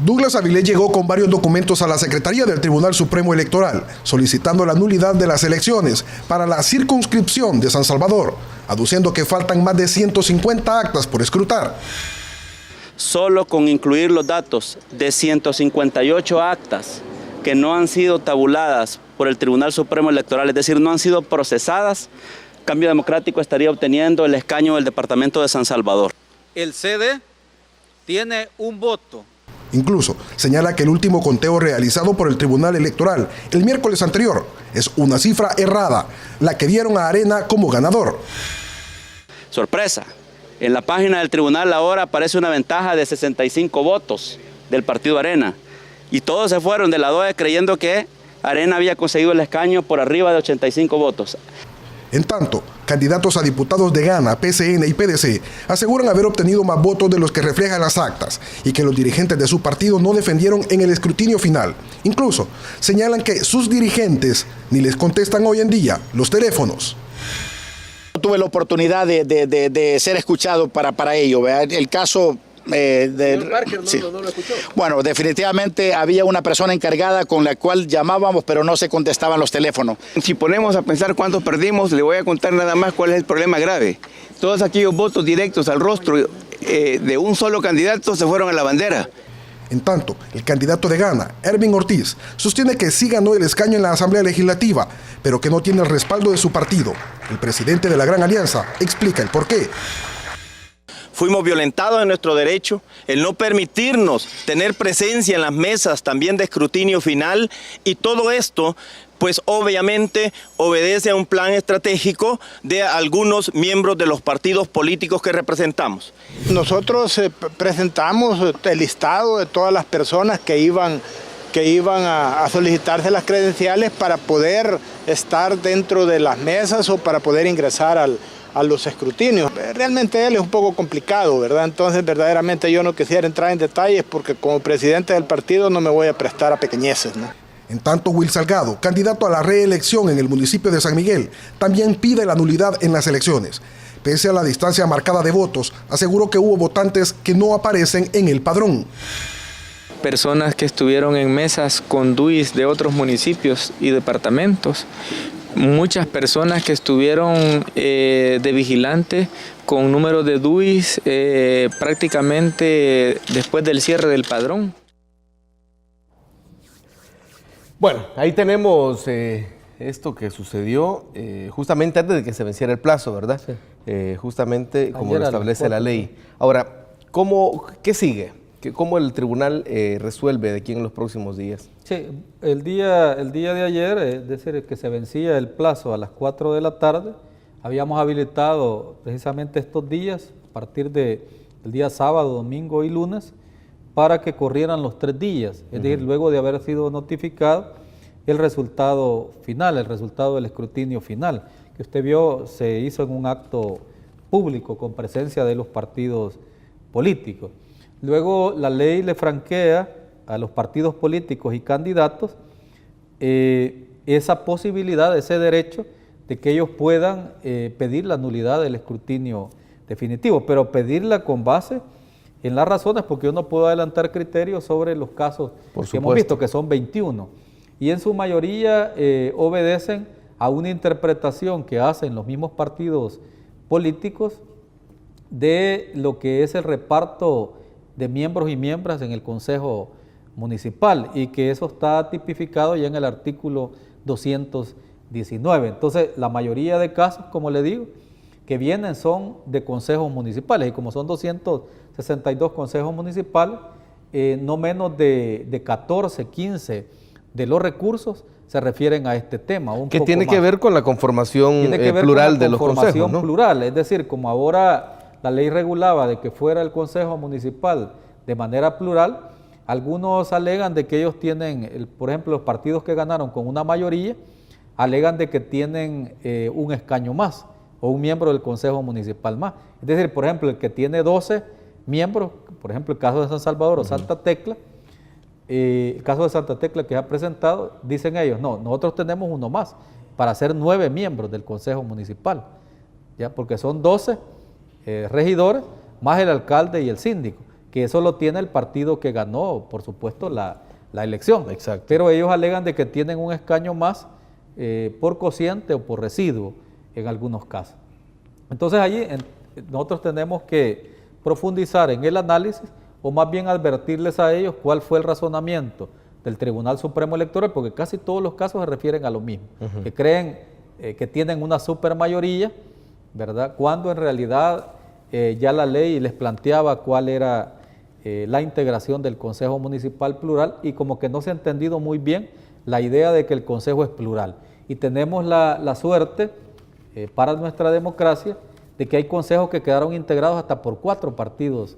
Douglas Avilés llegó con varios documentos a la Secretaría del Tribunal Supremo Electoral, solicitando la nulidad de las elecciones para la circunscripción de San Salvador, aduciendo que faltan más de 150 actas por escrutar. Solo con incluir los datos de 158 actas que no han sido tabuladas por el Tribunal Supremo Electoral, es decir, no han sido procesadas, Cambio Democrático estaría obteniendo el escaño del departamento de San Salvador. El CD tiene un voto. Incluso señala que el último conteo realizado por el Tribunal Electoral el miércoles anterior es una cifra errada, la que dieron a Arena como ganador. Sorpresa, en la página del tribunal ahora aparece una ventaja de 65 votos del partido Arena, y todos se fueron de la DOE creyendo que Arena había conseguido el escaño por arriba de 85 votos. En tanto, candidatos a diputados de Gana, PCN y PDC aseguran haber obtenido más votos de los que reflejan las actas y que los dirigentes de su partido no defendieron en el escrutinio final. Incluso señalan que sus dirigentes ni les contestan hoy en día los teléfonos. Tuve la oportunidad de ser escuchado para ello, ¿verdad? El caso sí. ¿No lo escuchó? Bueno, definitivamente había una persona encargada con la cual llamábamos, pero no se contestaban los teléfonos. Si ponemos a pensar cuántos perdimos, le voy a contar nada más cuál es el problema grave. Todos aquellos votos directos al rostro de un solo candidato se fueron a la bandera. En tanto, el candidato de Gana, Ervin Ortiz, sostiene que sí ganó el escaño en la Asamblea Legislativa, pero que no tiene el respaldo de su partido. El presidente de la Gran Alianza explica el porqué. Fuimos violentados en nuestro derecho, el no permitirnos tener presencia en las mesas también de escrutinio final, y todo esto pues obviamente obedece a un plan estratégico de algunos miembros de los partidos políticos que representamos. Nosotros presentamos el listado de todas las personas que iban a solicitarse las credenciales para poder estar dentro de las mesas o para poder ingresar a los escrutinios. Realmente él es un poco complicado, ¿verdad? Entonces verdaderamente yo no quisiera entrar en detalles porque como presidente del partido no me voy a prestar a pequeñeces, ¿no? En tanto, Will Salgado, candidato a la reelección en el municipio de San Miguel, también pide la nulidad en las elecciones. Pese a la distancia marcada de votos, aseguró que hubo votantes que no aparecen en el padrón. Personas que estuvieron en mesas con DUIs de otros municipios y departamentos, muchas personas que estuvieron de vigilante con número de DUIs prácticamente después del cierre del padrón. Bueno, ahí tenemos esto que sucedió justamente antes de que se venciera el plazo, ¿verdad? Sí. Justamente como ayer lo establece la ley. Ahora, ¿qué sigue? ¿Cómo el tribunal resuelve de aquí en los próximos días? Sí, el día de ayer, es decir, que se vencía el plazo a las 4 de la tarde, habíamos habilitado precisamente estos días, a partir del día sábado, domingo y lunes, para que corrieran los 3 días, es decir, luego de haber sido notificado el resultado final, el resultado del escrutinio final, que usted vio se hizo en un acto público con presencia de los partidos políticos. Luego la ley le franquea a los partidos políticos y candidatos esa posibilidad, ese derecho de que ellos puedan pedir la nulidad del escrutinio definitivo, pero pedirla con base en las razones, porque yo no puedo adelantar criterios sobre los casos que hemos visto, que son 21, y en su mayoría obedecen a una interpretación que hacen los mismos partidos políticos de lo que es el reparto de miembros y miembros en el Consejo Municipal, y que eso está tipificado ya en el artículo 219. Entonces, la mayoría de casos, como le digo, que vienen son de consejos municipales, y como son 262 consejos municipales, no menos de 14, 15 de los recursos se refieren a este tema. Que tiene que ver con la conformación plural de los consejos, ¿no? Plural, es decir, como ahora la ley regulaba de que fuera el consejo municipal de manera plural, algunos alegan de que ellos tienen, por ejemplo, los partidos que ganaron con una mayoría, alegan de que tienen un escaño más o un miembro del Consejo Municipal más. Es decir, por ejemplo, el que tiene 12 miembros, por ejemplo, el caso de San Salvador o Santa Tecla, el caso de Santa Tecla que ha presentado, dicen ellos, no, nosotros tenemos uno más para ser 9 miembros del Consejo Municipal, ¿ya? Porque son 12 regidores más el alcalde y el síndico, que eso lo tiene el partido que ganó, por supuesto, la elección. Exacto. Pero ellos alegan de que tienen un escaño más por cociente o por residuo en algunos casos. Entonces allí nosotros tenemos que profundizar en el análisis, o más bien advertirles a ellos cuál fue el razonamiento del Tribunal Supremo Electoral, porque casi todos los casos se refieren a lo mismo, que creen que tienen una supermayoría, ¿verdad? Cuando en realidad ya la ley les planteaba cuál era la integración del Consejo Municipal plural, y como que no se ha entendido muy bien la idea de que el Consejo es plural. Y tenemos la suerte para nuestra democracia de que hay consejos que quedaron integrados hasta por 4 partidos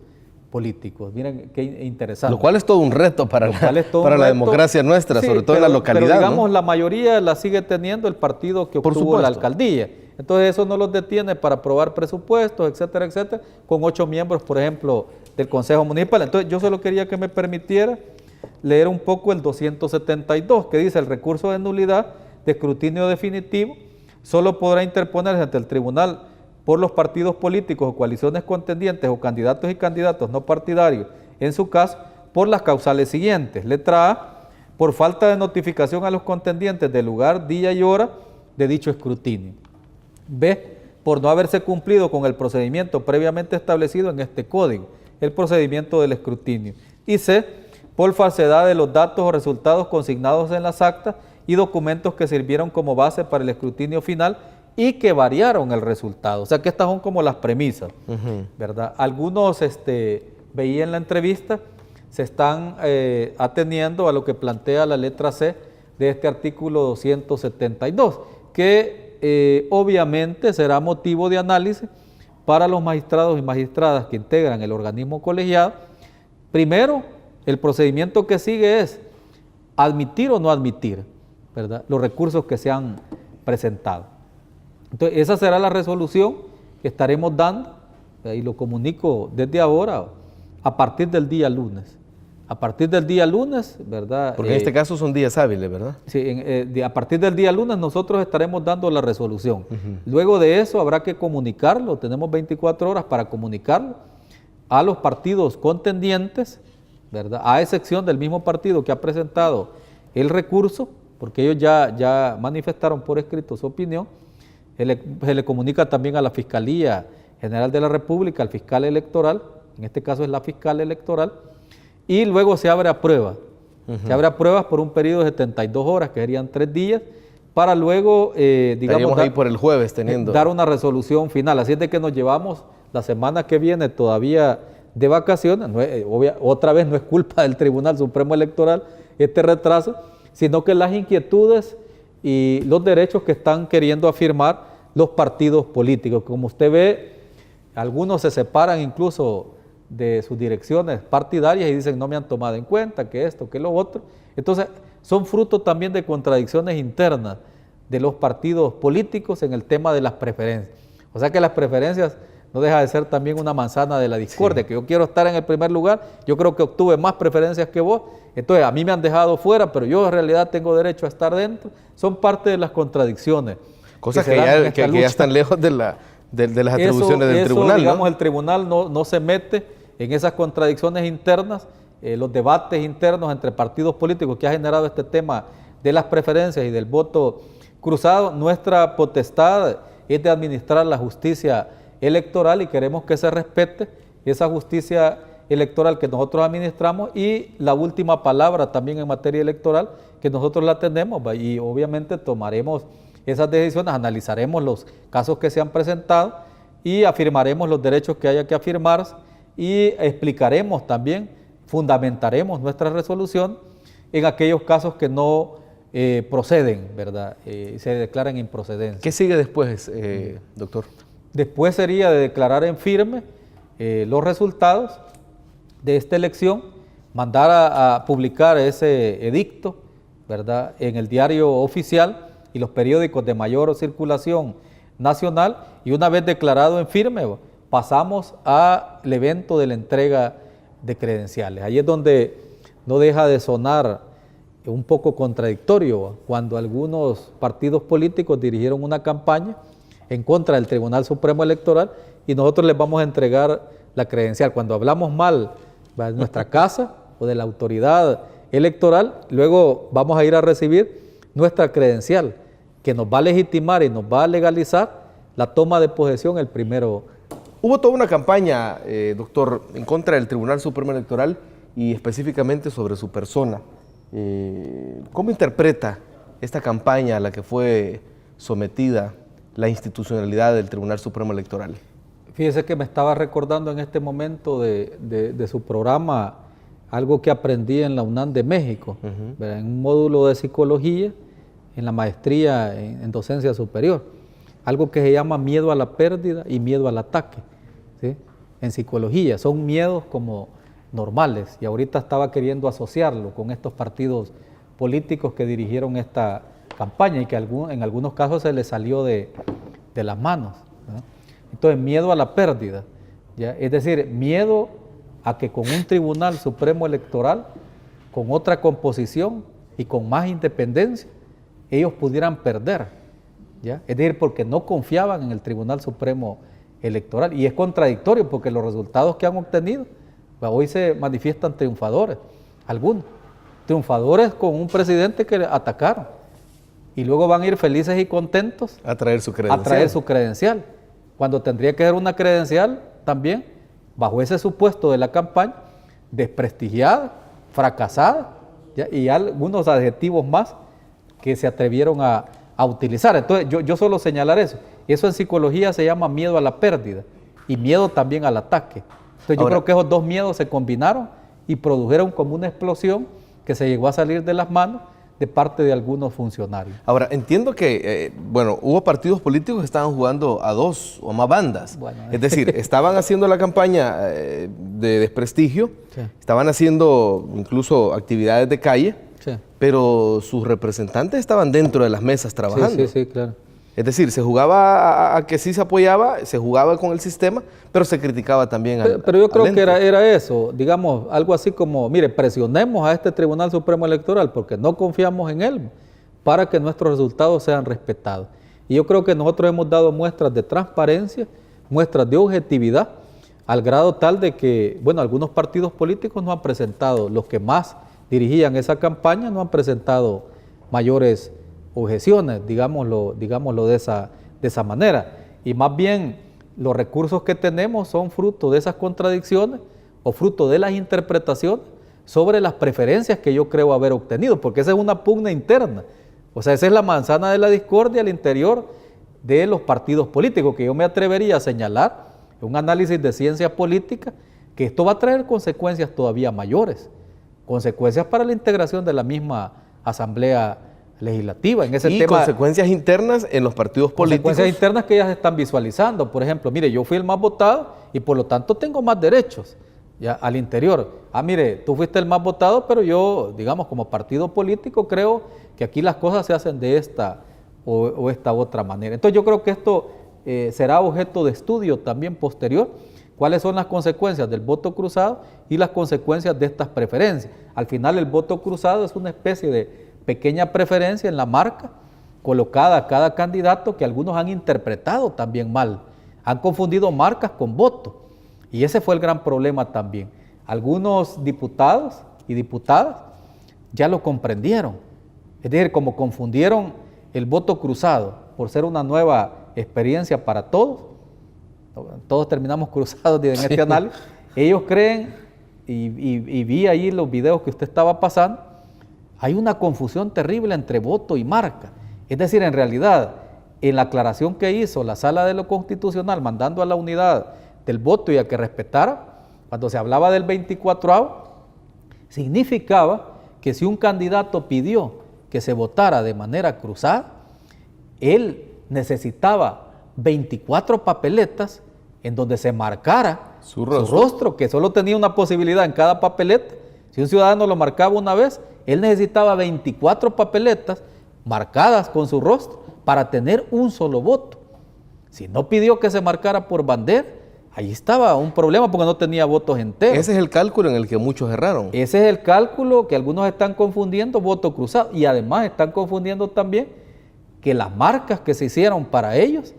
políticos. Miren qué interesante. Lo cual es todo un reto para la democracia nuestra, sí, sobre todo en la localidad. Pero digamos, ¿no? La mayoría la sigue teniendo el partido que obtuvo la alcaldía. Entonces eso no los detiene para aprobar presupuestos, etcétera, etcétera, con 8 miembros, por ejemplo, del Consejo Municipal. Entonces yo solo quería que me permitiera leer un poco el 272, que dice: el recurso de nulidad de escrutinio definitivo solo podrá interponerse ante el tribunal por los partidos políticos o coaliciones contendientes o candidatos y candidatos no partidarios, en su caso, por las causales siguientes. Letra A, por falta de notificación a los contendientes del lugar, día y hora de dicho escrutinio. B, por no haberse cumplido con el procedimiento previamente establecido en este código, el procedimiento del escrutinio. Y C, por falsedad de los datos o resultados consignados en las actas y documentos que sirvieron como base para el escrutinio final y que variaron el resultado. O sea que estas son como las premisas, ¿verdad? Algunos veía en la entrevista, se están ateniendo a lo que plantea la letra C de este artículo 272, que obviamente será motivo de análisis para los magistrados y magistradas que integran el organismo colegiado. Primero, el procedimiento que sigue es admitir o no admitir, ¿verdad?, los recursos que se han presentado. Entonces, esa será la resolución que estaremos dando, y lo comunico desde ahora, a partir del día lunes. A partir del día lunes, ¿verdad? Porque en este caso son días hábiles, ¿verdad? Sí, a partir del día lunes nosotros estaremos dando la resolución. Luego de eso habrá que comunicarlo, tenemos 24 horas para comunicarlo a los partidos contendientes, ¿verdad?, a excepción del mismo partido que ha presentado el recurso, porque ellos ya manifestaron por escrito su opinión. Se le comunica también a la Fiscalía General de la República, al fiscal electoral, en este caso es la fiscal electoral, y luego se abre a prueba. Se abre a pruebas por un periodo de 72 horas, que serían 3 días, para luego, digamos, ahí por el jueves dar una resolución final. Así es de que nos llevamos la semana que viene todavía de vacaciones. Otra vez no es culpa del Tribunal Supremo Electoral este retraso, sino que las inquietudes y los derechos que están queriendo afirmar los partidos políticos. Como usted ve, algunos se separan incluso de sus direcciones partidarias y dicen no me han tomado en cuenta, que esto, que lo otro. Entonces, son fruto también de contradicciones internas de los partidos políticos en el tema de las preferencias. O sea que las preferencias no deja de ser también una manzana de la discordia, que yo quiero estar en el primer lugar, yo creo que obtuve más preferencias que vos, entonces a mí me han dejado fuera, pero yo en realidad tengo derecho a estar dentro. Son parte de las contradicciones. Cosas que ya están lejos de las atribuciones del tribunal, digamos, ¿no? El tribunal no se mete en esas contradicciones internas, los debates internos entre partidos políticos que ha generado este tema de las preferencias y del voto cruzado. Nuestra potestad es de administrar la justicia electoral y queremos que se respete esa justicia electoral que nosotros administramos y la última palabra también en materia electoral que nosotros la tenemos, y obviamente tomaremos esas decisiones, analizaremos los casos que se han presentado y afirmaremos los derechos que haya que afirmarse y explicaremos también, fundamentaremos nuestra resolución en aquellos casos que no proceden, ¿verdad? Se declaran improcedentes. ¿Qué sigue después, doctor? Después sería de declarar en firme los resultados de esta elección, mandar a publicar ese edicto, ¿verdad?, en el diario oficial y los periódicos de mayor circulación nacional, y una vez declarado en firme, pasamos al evento de la entrega de credenciales. Ahí es donde no deja de sonar un poco contradictorio cuando algunos partidos políticos dirigieron una campaña en contra del Tribunal Supremo Electoral y nosotros les vamos a entregar la credencial. Cuando hablamos mal de nuestra casa o de la autoridad electoral, luego vamos a ir a recibir nuestra credencial, que nos va a legitimar y nos va a legalizar la toma de posesión el primero. Hubo toda una campaña, doctor, en contra del Tribunal Supremo Electoral y específicamente sobre su persona. ¿Cómo interpreta esta campaña a la que fue sometida la institucionalidad del Tribunal Supremo Electoral? Fíjese que me estaba recordando en este momento de su programa algo que aprendí en la UNAM de México, en un módulo de psicología, en la maestría en docencia superior, algo que se llama miedo a la pérdida y miedo al ataque, ¿sí? En psicología, son miedos como normales, y ahorita estaba queriendo asociarlo con estos partidos políticos que dirigieron esta campaña y que en algunos casos se les salió de las manos, ¿no? Entonces, miedo a la pérdida, ¿ya? Es decir, miedo a que con un Tribunal Supremo Electoral, con otra composición y con más independencia, ellos pudieran perder, ¿ya? Es decir, porque no confiaban en el Tribunal Supremo Electoral, y es contradictorio porque los resultados que han obtenido, hoy se manifiestan triunfadores, algunos, triunfadores con un presidente que atacaron, y luego van a ir felices y contentos a traer su credencial. A traer su credencial, cuando tendría que ser una credencial también, bajo ese supuesto de la campaña, desprestigiada, fracasada, ¿ya? Y algunos adjetivos más que se atrevieron a utilizar. Entonces, yo solo señalar eso. Eso en psicología se llama miedo a la pérdida y miedo también al ataque. Entonces, yo creo que esos dos miedos se combinaron y produjeron como una explosión que se llegó a salir de las manos de parte de algunos funcionarios. Ahora, entiendo que, hubo partidos políticos que estaban jugando a dos o más bandas. Bueno, es decir, estaban haciendo la campaña de desprestigio, sí, estaban haciendo incluso actividades de calle, sí, pero sus representantes estaban dentro de las mesas trabajando. Sí, claro. Es decir, se jugaba a que sí se apoyaba, se jugaba con el sistema, pero se criticaba también Pero yo creo que era eso, digamos, algo así como, mire, presionemos a este Tribunal Supremo Electoral porque no confiamos en él para que nuestros resultados sean respetados. Y yo creo que nosotros hemos dado muestras de transparencia, muestras de objetividad, al grado tal de que, algunos partidos políticos no han presentado, los que más dirigían esa campaña no han presentado mayores objeciones, digámoslo de esa manera. Y más bien, los recursos que tenemos son fruto de esas contradicciones o fruto de las interpretaciones sobre las preferencias que yo creo haber obtenido, porque esa es una pugna interna. O sea, esa es la manzana de la discordia al interior de los partidos políticos, que yo me atrevería a señalar en un análisis de ciencia política, que esto va a traer consecuencias todavía mayores, consecuencias para la integración de la misma Asamblea Legislativa en ese tema. Consecuencias internas en los partidos políticos. Consecuencias internas que ya se están visualizando. Por ejemplo, mire, yo fui el más votado y por lo tanto tengo más derechos ya al interior. Mire, tú fuiste el más votado, pero yo, digamos, como partido político creo que aquí las cosas se hacen de esta o esta otra manera. Entonces yo creo que esto será objeto de estudio también posterior, cuáles son las consecuencias del voto cruzado y las consecuencias de estas preferencias. Al final el voto cruzado es una especie de pequeña preferencia en la marca colocada a cada candidato que algunos han interpretado también mal, han confundido marcas con voto y ese fue el gran problema también. Algunos diputados y diputadas ya lo comprendieron, es decir, como confundieron el voto cruzado por ser una nueva experiencia para todos terminamos cruzados en este análisis, ellos creen, y vi ahí los videos que usted estaba pasando, hay una confusión terrible entre voto y marca, es decir, en realidad, en la aclaración que hizo la Sala de lo Constitucional, mandando a la unidad del voto y a que respetara, cuando se hablaba del 24avo, significaba que si un candidato pidió que se votara de manera cruzada, él necesitaba 24 papeletas en donde se marcara su rostro, que solo tenía una posibilidad en cada papeleta. Si un ciudadano lo marcaba una vez, él necesitaba 24 papeletas marcadas con su rostro para tener un solo voto. Si no pidió que se marcara por bandera, ahí estaba un problema porque no tenía votos enteros. Ese es el cálculo en el que muchos erraron. Ese es el cálculo que algunos están confundiendo, voto cruzado, y además están confundiendo también que las marcas que se hicieron para ellos,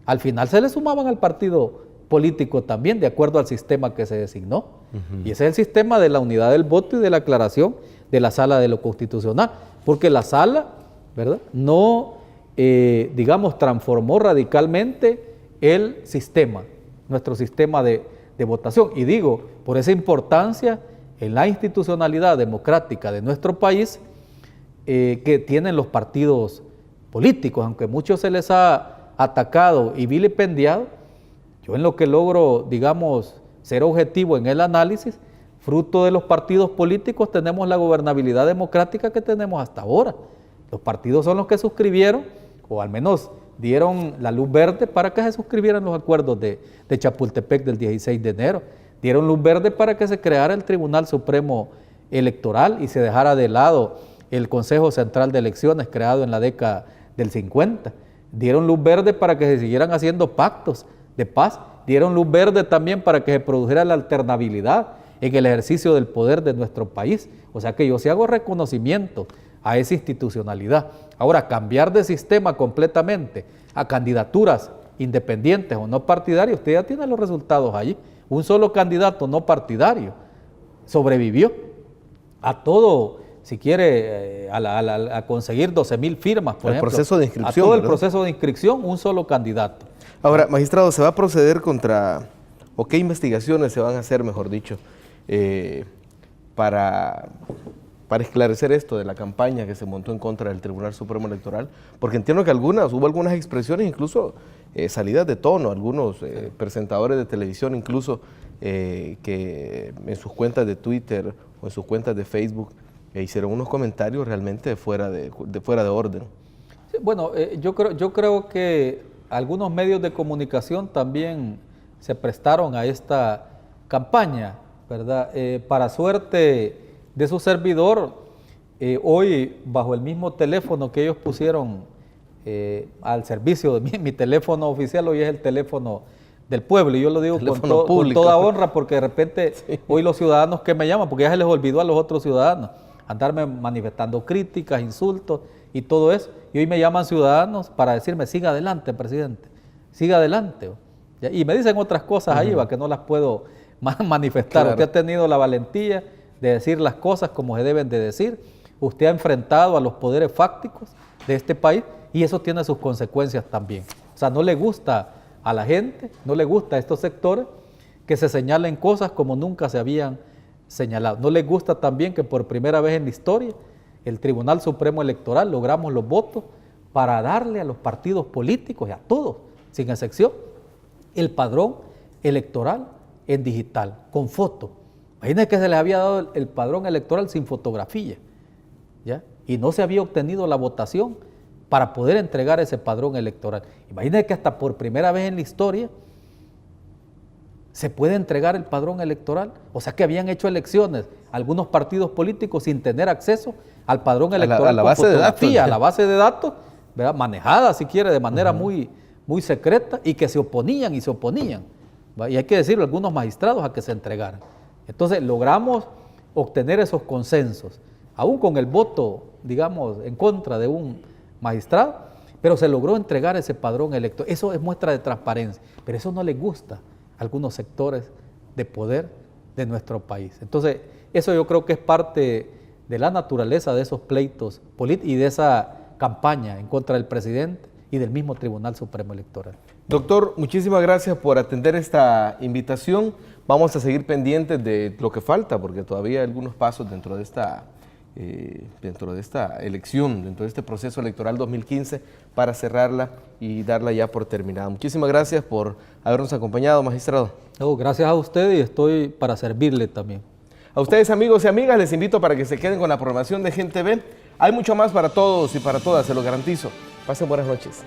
al final se le sumaban al partido político también, de acuerdo al sistema que se designó. Y ese es el sistema de la unidad del voto y de la aclaración de la Sala de lo Constitucional, porque la Sala, ¿verdad?, no, digamos, transformó radicalmente el sistema, nuestro sistema de votación. Y digo, por esa importancia en la institucionalidad democrática de nuestro país que tienen los partidos políticos, aunque muchos se les ha atacado y vilipendiado, yo en lo que logro, digamos, ser objetivo en el análisis, fruto de los partidos políticos tenemos la gobernabilidad democrática que tenemos hasta ahora. Los partidos son los que suscribieron, o al menos dieron la luz verde para que se suscribieran los acuerdos de Chapultepec del 16 de enero. Dieron luz verde para que se creara el Tribunal Supremo Electoral y se dejara de lado el Consejo Central de Elecciones creado en la década del 50. Dieron luz verde para que se siguieran haciendo pactos de paz. Dieron luz verde también para que se produjera la alternabilidad en el ejercicio del poder de nuestro país. O sea que yo sí hago reconocimiento a esa institucionalidad. Ahora, cambiar de sistema completamente a candidaturas independientes o no partidarias, usted ya tiene los resultados allí. Un solo candidato no partidario sobrevivió a todo, si quiere, a conseguir 12,000 firmas, por ejemplo. Proceso de inscripción, a todo el ¿verdad? proceso de inscripción, un solo candidato. Ahora, magistrado, ¿se va a proceder contra, o qué investigaciones se van a hacer, mejor dicho, para esclarecer esto de la campaña que se montó en contra del Tribunal Supremo Electoral? Porque entiendo que hubo algunas expresiones, incluso salidas de tono, algunos presentadores de televisión incluso, que en sus cuentas de Twitter o en sus cuentas de Facebook hicieron unos comentarios realmente fuera de orden. Sí, bueno, yo creo que algunos medios de comunicación también se prestaron a esta campaña, ¿verdad? Para suerte de su servidor, hoy bajo el mismo teléfono que ellos pusieron al servicio de mi teléfono oficial, hoy es el teléfono del pueblo, y yo lo digo con toda honra, porque de repente hoy los ciudadanos que me llaman, porque ya se les olvidó a los otros ciudadanos, andarme manifestando críticas, insultos y todo eso, y hoy me llaman ciudadanos para decirme, siga adelante, presidente, siga adelante, y me dicen otras cosas ahí, que no las puedo manifestar. Claro. Usted ha tenido la valentía de decir las cosas como se deben de decir, usted ha enfrentado a los poderes fácticos de este país y eso tiene sus consecuencias también. O sea, no le gusta a la gente, no le gusta a estos sectores que se señalen cosas como nunca se habían señalado. No les gusta también que por primera vez en la historia el Tribunal Supremo Electoral logramos los votos para darle a los partidos políticos y a todos, sin excepción, el padrón electoral en digital, con foto. Imagínense que se les había dado el padrón electoral sin fotografía, ¿ya? Y no se había obtenido la votación para poder entregar ese padrón electoral. Imagínense que hasta por primera vez en la historia se puede entregar el padrón electoral. O sea que habían hecho elecciones algunos partidos políticos sin tener acceso al padrón electoral, a la base de datos, a la base de datos, ¿verdad? Manejada, si quiere, de manera muy muy secreta y que se oponían y se oponían. ¿Va? Y hay que decirlo, algunos magistrados a que se entregaran. Entonces logramos obtener esos consensos, aún con el voto, digamos, en contra de un magistrado, pero se logró entregar ese padrón electoral. Eso es muestra de transparencia, pero eso no les gusta a algunos sectores de poder de nuestro país. Entonces, eso yo creo que es parte de la naturaleza de esos pleitos políticos y de esa campaña en contra del presidente y del mismo Tribunal Supremo Electoral. Doctor, muchísimas gracias por atender esta invitación. Vamos a seguir pendientes de lo que falta, porque todavía hay algunos pasos dentro de esta elección, dentro de este proceso electoral 2015, para cerrarla y darla ya por terminada. Muchísimas gracias por habernos acompañado, magistrado. Gracias a usted y estoy para servirle también. A ustedes, amigos y amigas, les invito para que se queden con la programación de Gente Ve. Hay mucho más para todos y para todas, se lo garantizo. Pasen buenas noches.